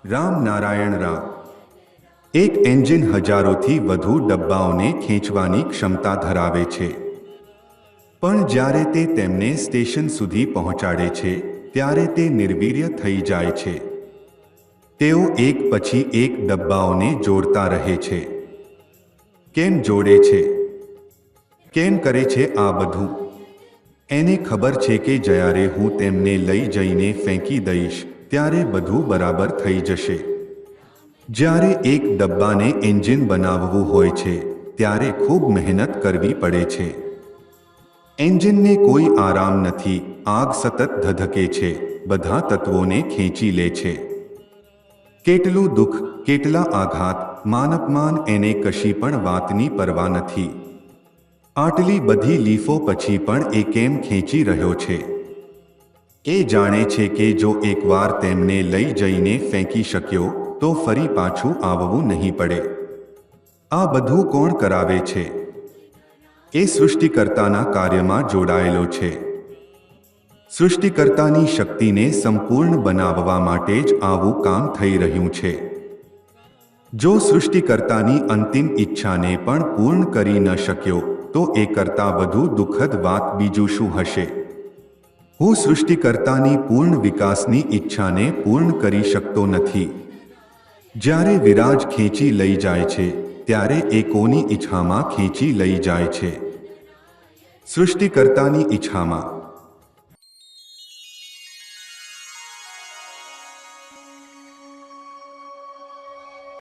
રામ નારાયણ રામ. એક એન્જિન હજારોથી વધુ ડબ્બાઓને ખેંચવાની ક્ષમતા ધરાવે છે, પણ જ્યારે તે તેમને સ્ટેશન સુધી પહોંચાડે છે ત્યારે તે નિર્વીર્ય થઈ જાય છે. તેઓ એક પછી એક ડબ્બાઓને જોડતા રહે છે. કેમ જોડે છે? કેમ કરે છે આ બધું? એને ખબર છે કે જ્યારે હું તેમને લઈ જઈને ફેંકી દઈશ ત્યારે બધું બરાબર થઈ જશે. જ્યારે એક ડબ્બાને એન્જિન બનાવવું હોય છે ત્યારે ખૂબ મહેનત કરવી પડે છે. એન્જિનને કોઈ આરામ નથી. આગ સતત ધધકે છે, બધા તત્વોને ખેંચી લે છે. કેટલું દુઃખ, કેટલા આઘાત, માન-અપમાન, એને કશી પણ વાતની પરવા નથી. આટલી બધી લીફો પછી પણ એ કેમ ખેંચી રહ્યો છે? એ જાણે છે કે જો એકવાર તેમને લઈ જઈને ફેંકી શક્યો તો ફરી પાછું આવવું નહીં પડે. આ બધું કોણ કરાવે છે? એ સૃષ્ટિકર્તાના કાર્યમાં જોડાયેલો છે. સૃષ્ટિકર્તાની શક્તિને સંપૂર્ણ બનાવવા માટે જ આવું કામ થઈ રહ્યું છે. જો સૃષ્ટિકર્તાની અંતિમ ઈચ્છાને પણ પૂર્ણ કરી ન શક્યો તો એ કરતાં વધુ દુઃખદ વાત બીજું શું હશે? હું સૃષ્ટિકર્તાની પૂર્ણ વિકાસની ઈચ્છાને પૂર્ણ કરી શકતો નથી. જ્યારે વિરાજ ખેંચી લઈ જાય છે ત્યારે એ કોની ઈચ્છામાં ખેંચી લઈ જાય છે? સૃષ્ટિકર્તાની ઈચ્છામાં.